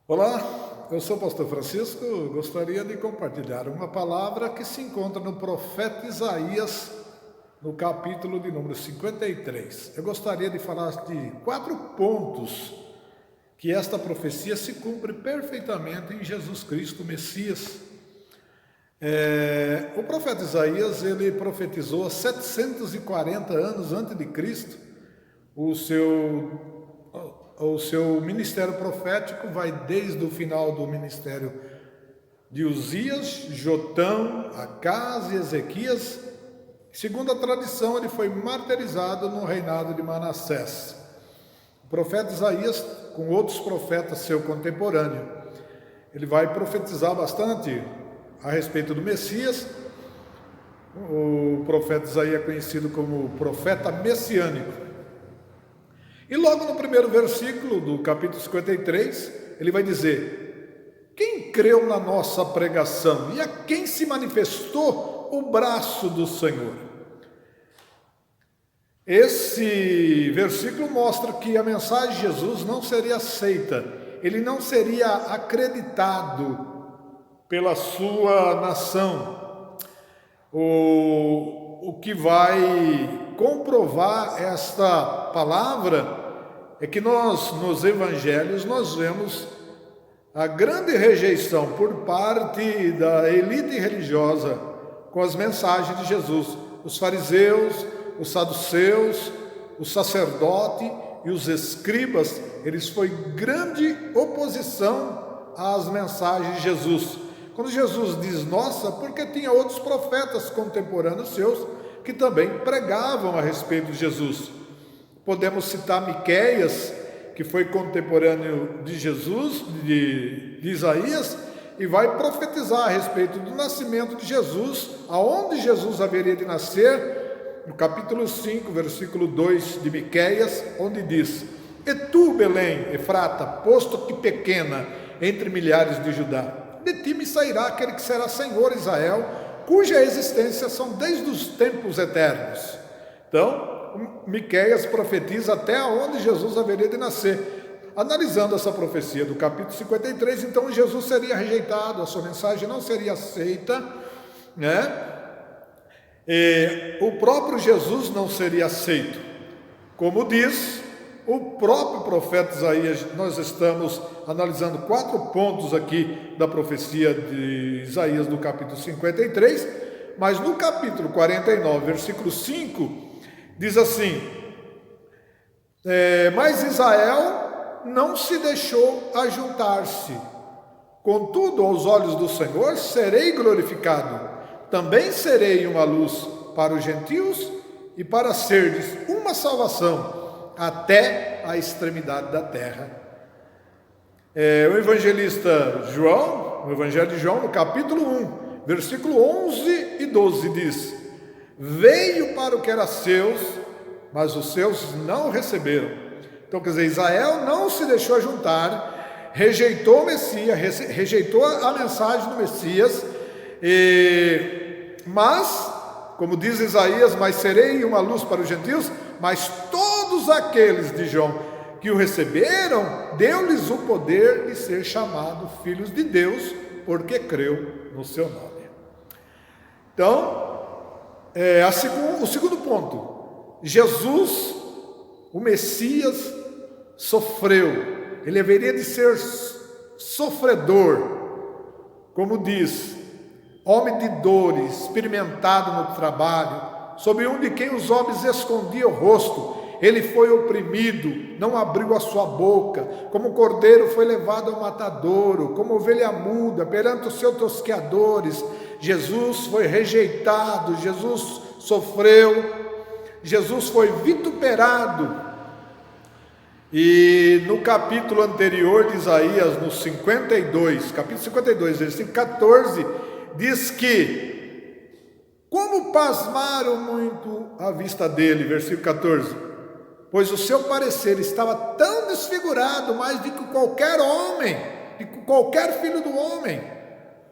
Olá, eu sou o pastor Francisco. Gostaria de compartilhar uma palavra que se encontra no profeta Isaías, no capítulo de número 53. Eu gostaria de falar de 4 pontos que esta profecia se cumpre perfeitamente em Jesus Cristo, Messias. O profeta Isaías, ele profetizou há 740 anos antes de Cristo. O seu ministério profético vai desde o final do ministério de Uzias, Jotão, Acás e Ezequias. Segundo a tradição, ele foi martirizado no reinado de Manassés. O profeta Isaías, com outros profetas seu contemporâneo, ele vai profetizar bastante a respeito do Messias. O profeta Isaías é conhecido como profeta messiânico. E logo no primeiro versículo do capítulo 53, ele vai dizer: quem creu na nossa pregação e a quem se manifestou o braço do Senhor? Esse versículo mostra que a mensagem de Jesus não seria aceita, ele não seria acreditado pela sua nação. O que vai comprovar esta palavra é que nos evangelhos nós vemos a grande rejeição por parte da elite religiosa com as mensagens de Jesus. Os fariseus, os saduceus, o sacerdote e os escribas, eles foi grande oposição às mensagens de Jesus. Quando Jesus diz nossa, porque tinha outros profetas contemporâneos seus que também pregavam a respeito de Jesus. Podemos citar Miqueias, que foi contemporâneo de Jesus, de Isaías, e vai profetizar a respeito do nascimento de Jesus, aonde Jesus haveria de nascer, no capítulo 5, versículo 2 de Miqueias, onde diz: E tu, Belém, Efrata, posto que pequena entre milhares de Judá, de ti me sairá aquele que será Senhor Israel, cuja existência são desde os tempos eternos. Então, Miqueias profetiza até onde Jesus haveria de nascer. Analisando essa profecia do capítulo 53, então Jesus seria rejeitado, a sua mensagem não seria aceita, né? E o próprio Jesus não seria aceito. Como diz o próprio profeta Isaías, nós estamos analisando 4 pontos aqui da profecia de Isaías do capítulo 53, mas no capítulo 49, versículo 5, diz assim: mas Israel não se deixou ajuntar-se, contudo aos olhos do Senhor serei glorificado, também serei uma luz para os gentios e para serdes uma salvação até a extremidade da terra. O evangelista João, no Evangelho de João, no capítulo 1, versículo 11 e 12, diz: veio para o que era seus, mas os seus não o receberam. Então, quer dizer, Israel não se deixou juntar, rejeitou o Messias, rejeitou a mensagem do Messias, mas, como diz Isaías, mas serei uma luz para os gentios, mas todos aqueles de João que o receberam, deu-lhes o poder de ser chamado filhos de Deus, porque creu no seu nome. Então, o segundo ponto: Jesus, o Messias, sofreu. Ele haveria de ser sofredor, como diz, homem de dores, experimentado no trabalho, sob um de quem os homens escondiam o rosto. Ele foi oprimido, não abriu a sua boca, como cordeiro foi levado ao matadouro, como ovelha muda perante os seus tosqueadores. Jesus foi rejeitado, Jesus sofreu, Jesus foi vituperado. E no capítulo anterior de Isaías, no 52, capítulo 52, versículo 14, diz que como pasmaram muito à vista dele, versículo 14, pois o seu parecer estava tão desfigurado, mais do que qualquer homem, de qualquer filho do homem.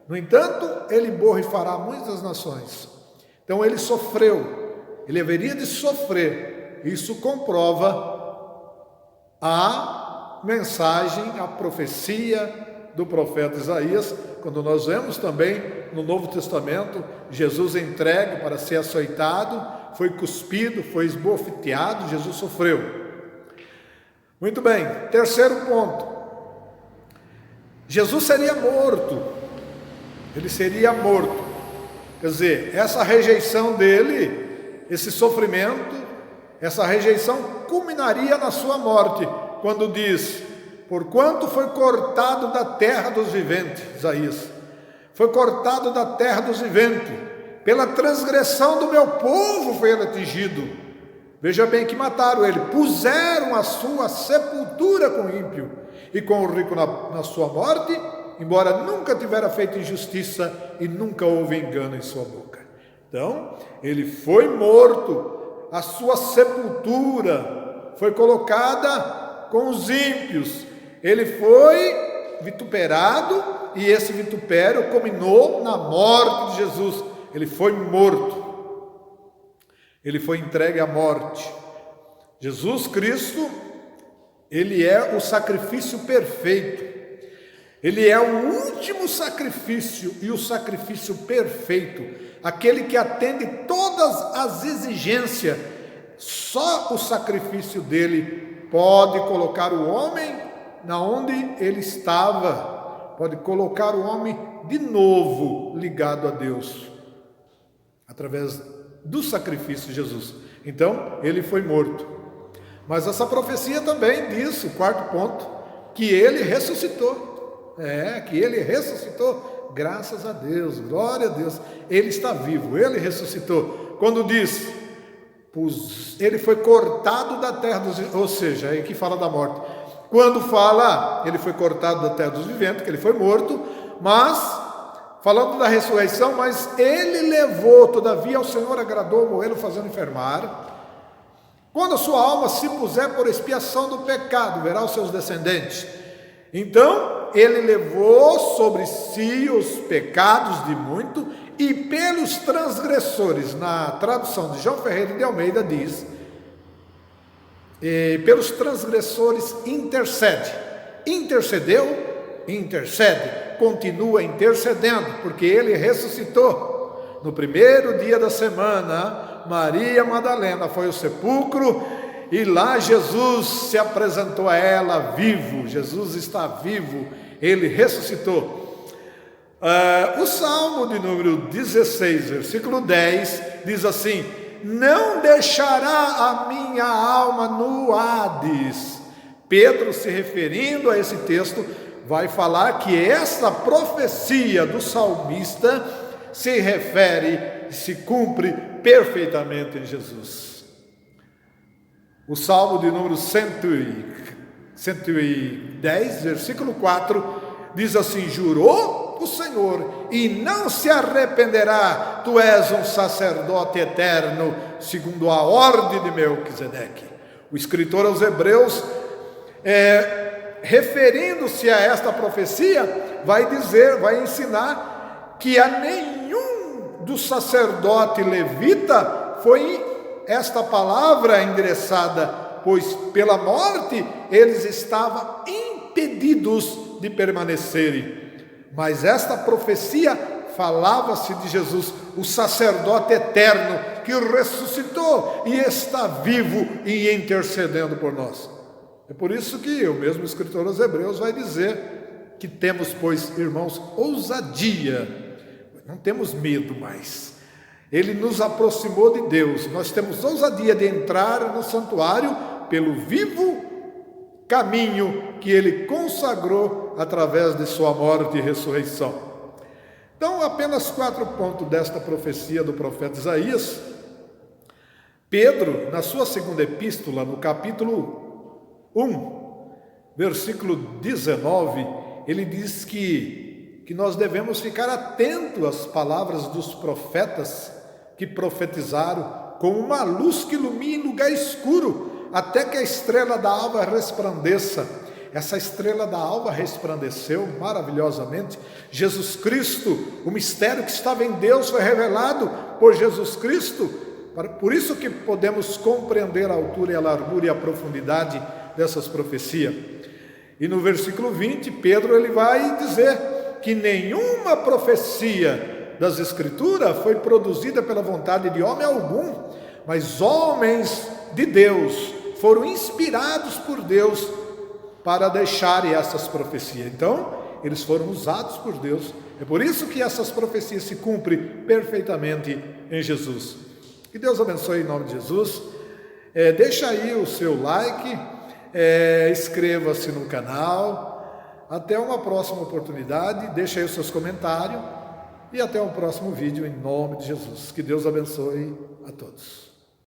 No entanto, ele borrifará muitas nações. Então ele sofreu, ele haveria de sofrer. Isso comprova a mensagem, a profecia do profeta Isaías, quando nós vemos também no Novo Testamento, Jesus entregue para ser açoitado, foi cuspido, foi esbofeteado, Jesus sofreu. Muito bem, terceiro ponto, Jesus seria morto, ele seria morto, quer dizer, essa rejeição dele, esse sofrimento, essa rejeição culminaria na sua morte, quando diz: porquanto foi cortado da terra dos viventes, Isaías, foi cortado da terra dos viventes, pela transgressão do meu povo foi ele atingido. Veja bem que mataram ele, puseram a sua sepultura com o ímpio e com o rico na sua morte, embora nunca tivera feito injustiça e nunca houve engano em sua boca. Então, ele foi morto, a sua sepultura foi colocada com os ímpios, ele foi vituperado e esse vitupério culminou na morte de Jesus. Ele foi morto, ele foi entregue à morte. Jesus Cristo, ele é o sacrifício perfeito, ele é o último sacrifício e o sacrifício perfeito, aquele que atende todas as exigências. Só o sacrifício dele pode colocar o homem na onde ele estava, pode colocar o homem de novo ligado a Deus, através do sacrifício de Jesus. Então, ele foi morto. Mas essa profecia também diz, o quarto ponto, que ele ressuscitou. Que ele ressuscitou, graças a Deus, glória a Deus. Ele está vivo, ele ressuscitou. Quando diz, ele foi cortado da terra dos viventes, ou seja, aí que fala da morte. Quando fala, ele foi cortado da terra dos viventes, que ele foi morto, mas, falando da ressurreição, mas ele levou, todavia ao Senhor agradou morrê-lo fazendo enfermar. Quando a sua alma se puser por expiação do pecado, verá os seus descendentes. Então, ele levou sobre si os pecados de muito, e pelos transgressores, na tradução de João Ferreira de Almeida diz, pelos transgressores intercede. Intercedeu, intercede, continua intercedendo, porque ele ressuscitou. No primeiro dia da semana, Maria Madalena foi ao sepulcro e lá Jesus se apresentou a ela vivo. Jesus está vivo, ele ressuscitou. O Salmo de número 16, versículo 10, diz assim: não deixará a minha alma no Hades. Pedro, se referindo a esse texto, vai falar que essa profecia do salmista se refere, se cumpre perfeitamente em Jesus. O Salmo de número 110, versículo 4, diz assim: jurou o Senhor e não se arrependerá, tu és um sacerdote eterno, segundo a ordem de Melquisedeque. O escritor aos Hebreus, referindo-se a esta profecia, vai dizer, vai ensinar que a nenhum do sacerdote levita foi esta palavra endereçada, pois pela morte eles estavam impedidos de permanecerem. Mas esta profecia falava-se de Jesus, o sacerdote eterno que ressuscitou e está vivo e intercedendo por nós. É por isso que o mesmo escritor aos Hebreus vai dizer que temos, pois, irmãos, ousadia, não temos medo mais. Ele nos aproximou de Deus, nós temos ousadia de entrar no santuário pelo vivo caminho que ele consagrou através de sua morte e ressurreição. Então, apenas 4 pontos desta profecia do profeta Isaías. Pedro, na sua segunda epístola, no capítulo 1, versículo 19, ele diz que nós devemos ficar atentos às palavras dos profetas que profetizaram, como uma luz que ilumina lugar escuro, até que a estrela da alva resplandeça. Essa estrela da alva resplandeceu maravilhosamente. Jesus Cristo, o mistério que estava em Deus, foi revelado por Jesus Cristo. Por isso que podemos compreender a altura e a largura e a profundidade dessas profecias. E no versículo 20, Pedro ele vai dizer que nenhuma profecia das Escrituras foi produzida pela vontade de homem algum, mas homens de Deus foram inspirados por Deus para deixarem essas profecias. Então, eles foram usados por Deus. É por isso que essas profecias se cumprem perfeitamente em Jesus. Que Deus abençoe em nome de Jesus. Deixa aí o seu like, inscreva-se no canal. Até uma próxima oportunidade. Deixa aí os seus comentários. E até o próximo vídeo em nome de Jesus. Que Deus abençoe a todos.